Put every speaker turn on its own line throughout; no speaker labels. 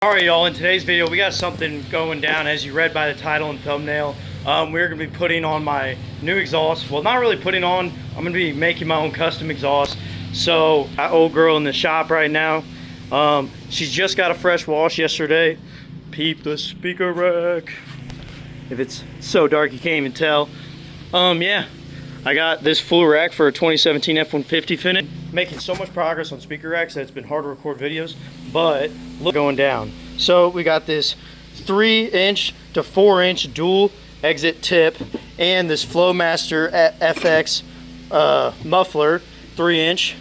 Alright y'all, in today's video we got something going down. As you read by the title and thumbnail, we're going to be putting on my new exhaust. Well, not really putting on, I'm going to be making my own custom exhaust. So, my old girl in the shop right now, she's just got a fresh wash yesterday. Peep the speaker rack. If it's so dark you can't even tell. Yeah, I got this full rack for a 2017 F150 finish. Making so much progress on speaker racks that it's been hard to record videos, but look, going down. So we got this 3-inch to 4-inch dual exit tip and this Flowmaster FX muffler 3-inch,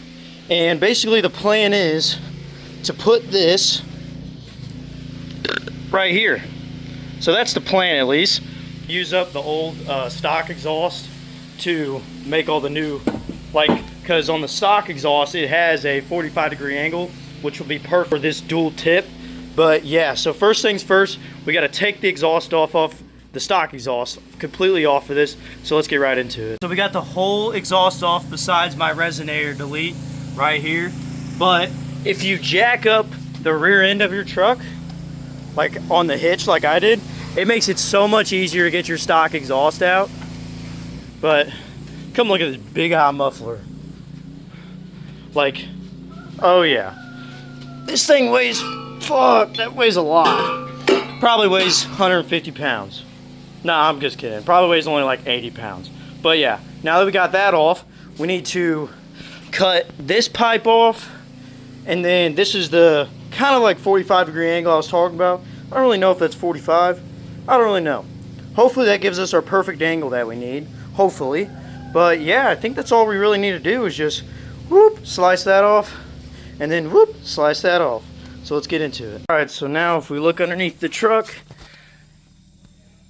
and basically the plan is to put this right here. So that's the plan, at least. Use up the old stock exhaust to make all the new, because on the stock exhaust it has a 45-degree angle, which will be perfect for this dual tip. But yeah, so first things first, we got to take the exhaust off the stock exhaust completely off of this. So let's get right into it. So we got the whole exhaust off besides my resonator delete right here. But if you jack up the rear end of your truck, like on the hitch like I did, it makes it so much easier to get your stock exhaust out. But come look at this big eye muffler. Like, oh yeah, this thing weighs, fuck, that weighs a lot. Probably weighs 150 pounds. Nah, I'm just kidding. Probably weighs only like 80 pounds. But yeah, now that we got that off, we need to cut this pipe off. And then this is the kind of like 45-degree angle I was talking about. I don't really know if that's 45. I don't really know. Hopefully that gives us our perfect angle that we need. Hopefully. But yeah, I think that's all we really need to do is just whoop, slice that off, and then whoop, slice that off. So let's get into it. Alright, so now if we look underneath the truck,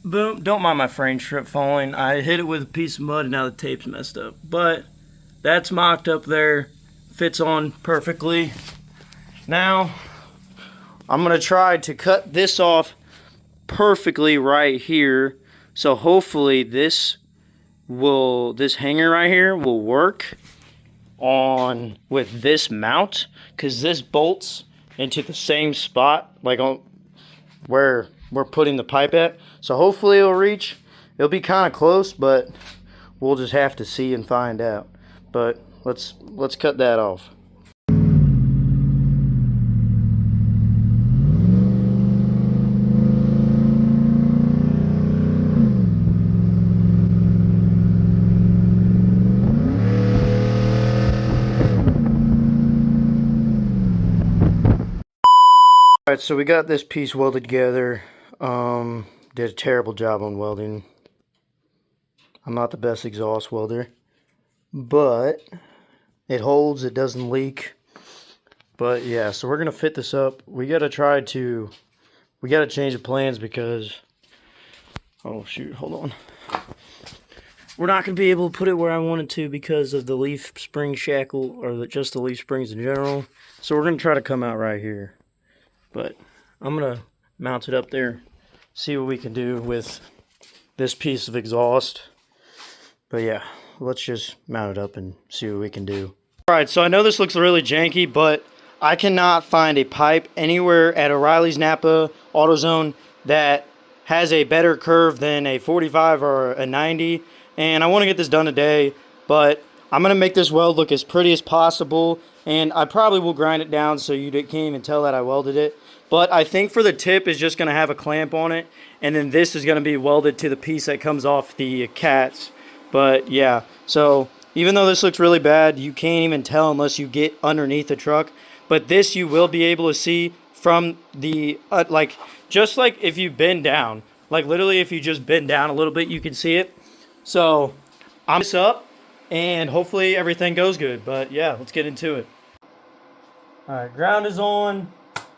boom, don't mind my frame strip falling. I hit it with a piece of mud and now the tape's messed up. But that's mocked up there, fits on perfectly. Now, I'm going to try to cut this off perfectly right here. So hopefully this hanger right here will work on with this mount, because this bolts into the same spot like on where we're putting the pipe at. So hopefully it'll reach. It'll be kind of close, but we'll just have to see and find out. But let's cut that off. Alright, so we got this piece welded together. Did a terrible job on welding. I'm not the best exhaust welder, but it holds, it doesn't leak. But yeah, so we're gonna fit this up. We gotta change the plans because, oh shoot, hold on. We're not gonna be able to put it where I wanted to because of the leaf spring shackle, or just the leaf springs in general. So we're gonna try to come out right here. But I'm going to mount it up there, see what we can do with this piece of exhaust. But yeah, let's just mount it up and see what we can do. Alright, so I know this looks really janky, but I cannot find a pipe anywhere at O'Reilly's, Napa, AutoZone that has a better curve than a 45 or a 90. And I want to get this done today, but I'm going to make this weld look as pretty as possible. And I probably will grind it down so you can't even tell that I welded it. But I think for the tip is just going to have a clamp on it. And then this is going to be welded to the piece that comes off the cats. But yeah, so even though this looks really bad, you can't even tell unless you get underneath the truck. But this you will be able to see from the, just like if you bend down. Like literally if you just bend down a little bit, you can see it. So I'm this up. And hopefully everything goes good. But yeah, let's get into it. Alright, ground is on.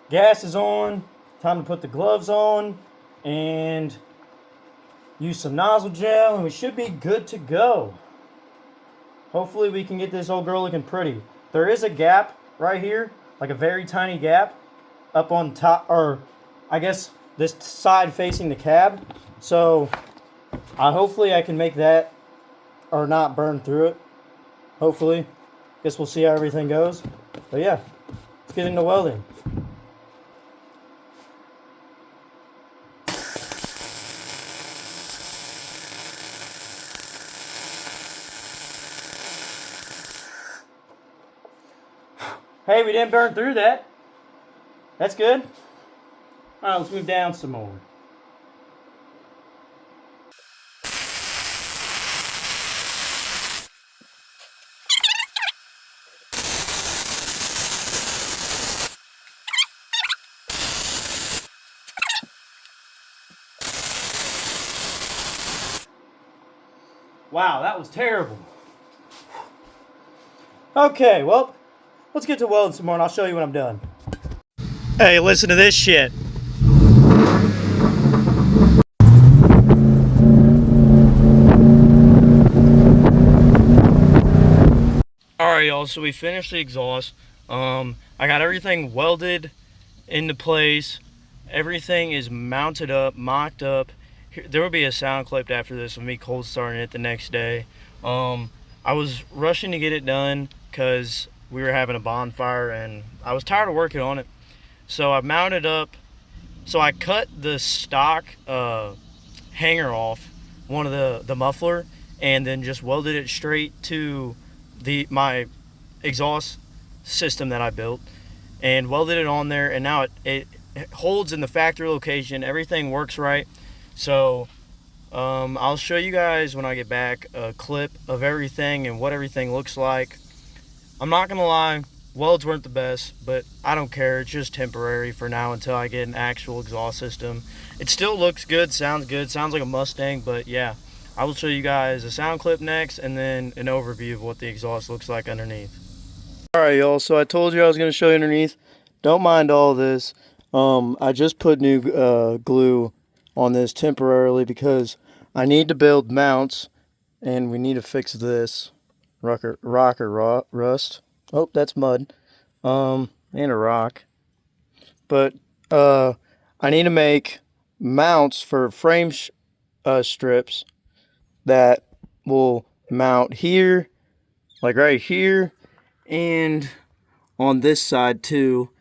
Gas is on. Time to put the gloves on. And use some nozzle gel. And we should be good to go. Hopefully we can get this old girl looking pretty. There is a gap right here. Like a very tiny gap. Up on top. Or I guess this side facing the cab. So hopefully I can make that or not burn through it. Hopefully. Guess we'll see how everything goes. But yeah, let's get into welding. Hey, we didn't burn through that. That's good. All right, let's move down some more. Wow, that was terrible. Okay, well, let's get to welding some more and I'll show you when I'm done. Hey, listen to this shit. Alright, y'all, so we finished the exhaust. I got everything welded into place. Everything is mounted up, mocked up. There will be a sound clip after this of me cold starting it the next day. I was rushing to get it done because we were having a bonfire and I was tired of working on it. So I mounted up. So I cut the stock hanger off, one of the muffler, and then just welded it straight to my exhaust system that I built, and welded it on there. And now it holds in the factory location. Everything works right. So I'll show you guys when I get back a clip of everything and what everything looks like. I'm not gonna lie, welds weren't the best, but I don't care. It's just temporary for now until I get an actual exhaust system. It still looks good, sounds like a Mustang, but yeah, I will show you guys a sound clip next and then an overview of what the exhaust looks like underneath. Alright, y'all, so I told you I was going to show you underneath. Don't mind all this. I just put new glue on this temporarily because I need to build mounts and we need to fix this rocker rust. Oh, that's mud. And a rock. But I need to make mounts for frame strips that will mount here, like right here, and on this side too.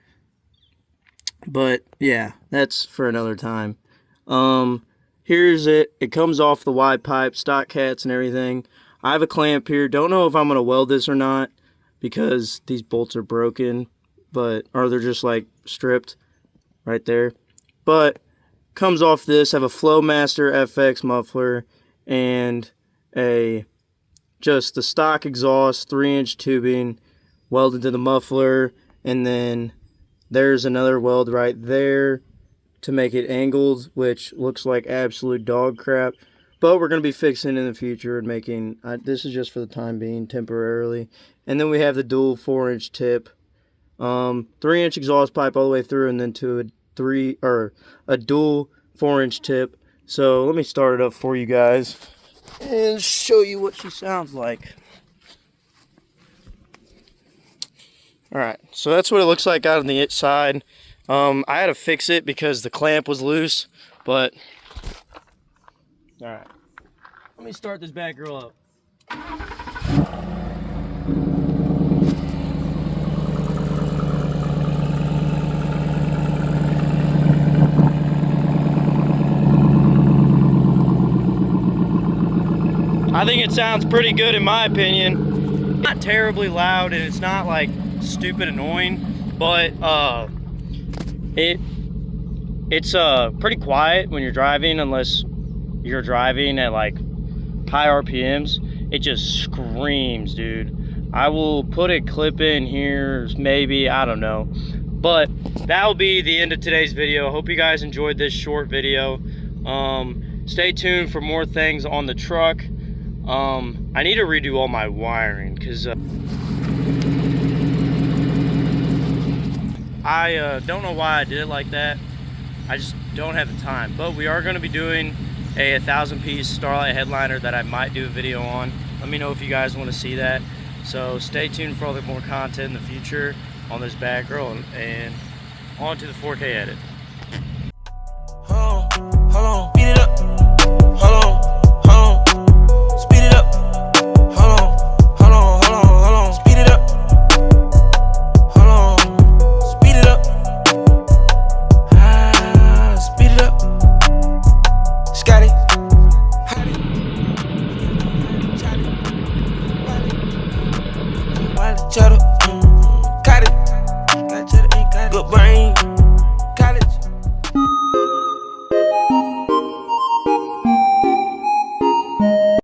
But yeah, that's for another time. Here's it. It comes off the wide pipe, stock cats and everything. I have a clamp here. Don't know if I'm gonna weld this or not because these bolts are broken, or they're just like stripped right there. But comes off this. I have a Flowmaster FX muffler and just the stock exhaust 3-inch tubing welded to the muffler, and then there's another weld right there to make it angled, which looks like absolute dog crap, but we're going to be fixing in the future and making this is just for the time being, temporarily. And then we have the dual 4-inch tip, 3-inch exhaust pipe all the way through, and then to a dual 4-inch tip. So let me start it up for you guys and show you what she sounds like. Alright, so that's what it looks like out on the side. I had to fix it because the clamp was loose, but alright, let me start this bad girl up. I think it sounds pretty good in my opinion. Not terribly loud and it's not like stupid annoying, but it's pretty quiet when you're driving, unless you're driving at like high RPMs. It just screams, dude. I will put a clip in here, maybe, I don't know. But that'll be the end of today's video. Hope you guys enjoyed this short video. Stay tuned for more things on the truck. I need to redo all my wiring because I don't know why I did it like that. I just don't have the time. But we are going to be doing a 1,000-piece Starlight headliner that I might do a video on. Let me know if you guys want to see that. So stay tuned for all the more content in the future on this bad girl, and on to the 4K edit.
Hold on, beat it up. Hold on, speed it up. Hold on, speed it up. Hold on, speed it up. Speed it up. Scotty, Wiley, Chatter.